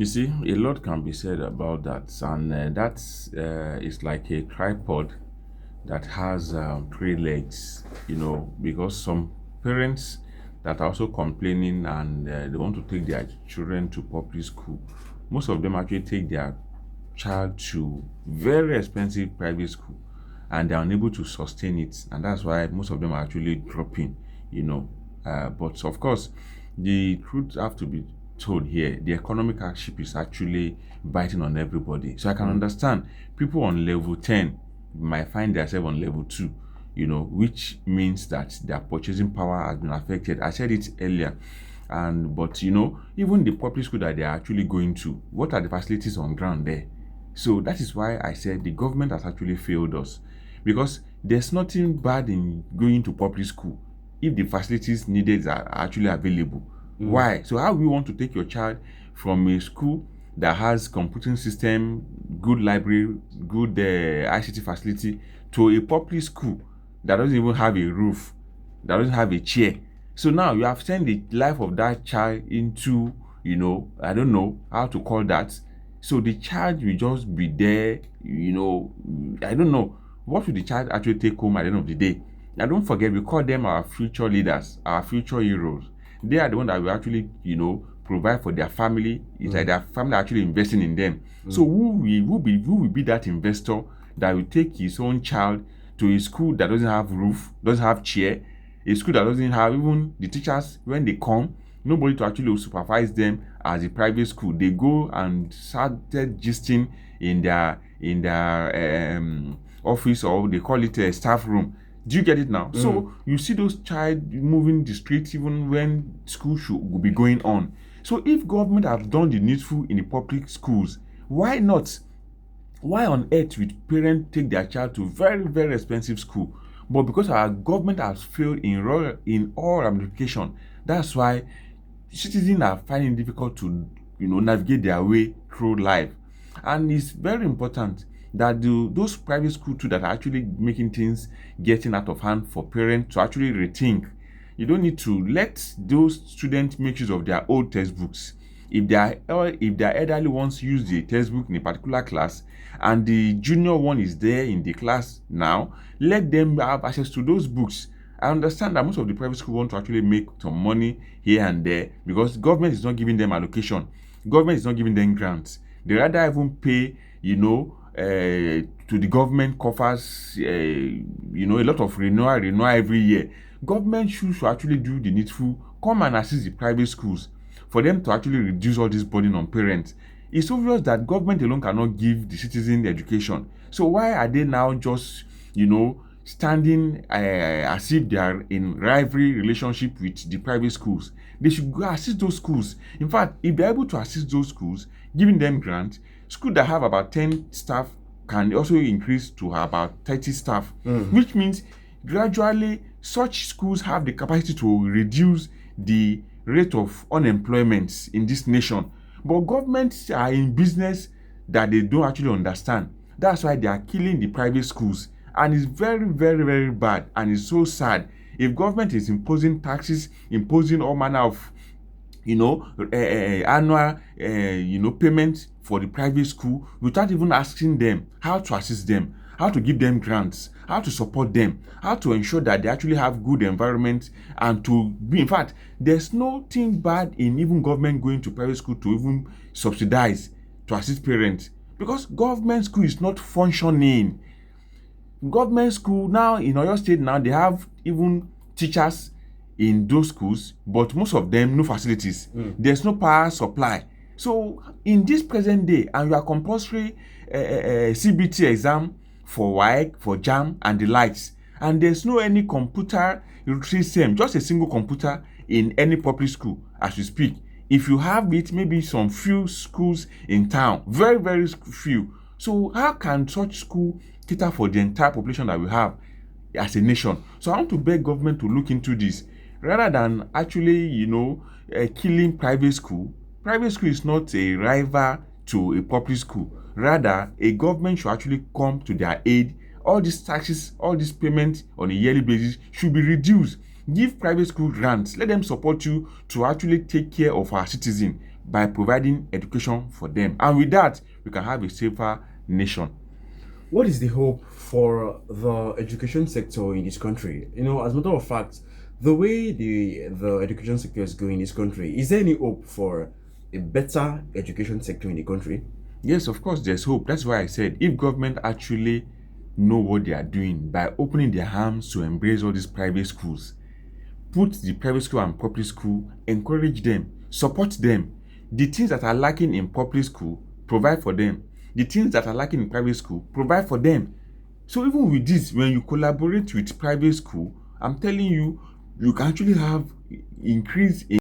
You see, a lot can be said about that, and that is like a tripod that has three legs. Because some parents that are also complaining and they want to take their children to public school, most of them actually take their child to very expensive private school, and they're unable to sustain it, and that's why most of them are actually dropping. But of course, the truth have to be told here. The economic hardship is actually biting on everybody, so I can understand people on level 10 might find themselves on level 2, which means that their purchasing power has been affected. I said it earlier. And but even the public school that they are actually going to, what are the facilities on ground there? So that is why I said the government has actually failed us, because there's nothing bad in going to public school if the facilities needed are actually available. Why? So how we want to take your child from a school that has computing system, good library, good ICT facility, to a public school that doesn't even have a roof, that doesn't have a chair? So now you have sent the life of that child into, I don't know how to call that. So the child will just be there, I don't know. What will the child actually take home at the end of the day? Now don't forget, we call them our future leaders, our future heroes. They are the ones that will actually, provide for their family. It's like their family actually investing in them. So who will be that investor that will take his own child to a school that doesn't have roof, doesn't have chair, a school that doesn't have even the teachers when they come, nobody to actually supervise them as a private school. They go and started gisting in their office, or they call it a staff room. Do you get it now? So you see those child moving the streets even when school should be going on. So if government have done the needful in the public schools, why not? Why on earth would parents take their child to very, very expensive school? But because our government has failed in all ramification, that's why citizens are finding it difficult to navigate their way through life. And it's very important that those private schools too that are actually making things getting out of hand for parents to actually rethink. You don't need to let those students make use of their old textbooks. If their elderly ones use the textbook in a particular class and the junior one is there in the class now, let them have access to those books. I understand that most of the private schools want to actually make some money here and there because government is not giving them allocation. Government is not giving them grants. They rather even pay, to the government coffers, a lot of renewal every year. Government should actually do the needful, come and assist the private schools for them to actually reduce all this burden on parents. It's obvious that government alone cannot give the citizen education. So why are they now just, standing as if they are in rivalry relationship with the private schools? They should go assist those schools. In fact, if they're able to assist those schools, giving them grants, schools that have about 10 staff can also increase to about 30 staff, which means gradually such schools have the capacity to reduce the rate of unemployment in this nation. But governments are in business that they don't actually understand. That's why they are killing the private schools. And it's very, very, very bad. And it's so sad. If government is imposing taxes, imposing all manner of, annual, payment for the private school without even asking them how to assist them, how to give them grants, how to support them, how to ensure that they actually have good environment and to be, in fact, there's nothing bad in even government going to private school to even subsidize to assist parents, because government school is not functioning. Government school now in Oyo State now, they have even teachers in those schools, but most of them no facilities. There's no power supply. So in this present day, and you are compulsory CBT exam for WAEC, for JAM and the likes, and there's no any computer system, just a single computer in any public school as we speak. If you have it, maybe some few schools in town, very, very few. So how can such school cater for the entire population that we have as a nation? So I want to beg government to look into this rather than actually, killing private school. Private school is not a rival to a public school. Rather, a government should actually come to their aid. All these taxes, all these payments on a yearly basis should be reduced. Give private school grants. Let them support you to actually take care of our citizens. by providing education for them. And with that, we can have a safer nation. What is the hope for the education sector in this country? As a matter of fact, the way the education sector is going in this country, is there any hope for a better education sector in the country? Yes, of course, there's hope. That's why I said if government actually know what they are doing by opening their arms to embrace all these private schools, put the private school and public school, encourage them, support them. The things that are lacking in public school, provide for them. The things that are lacking in private school, provide for them. So even with this, when you collaborate with private school, I'm telling you, you can actually have increase in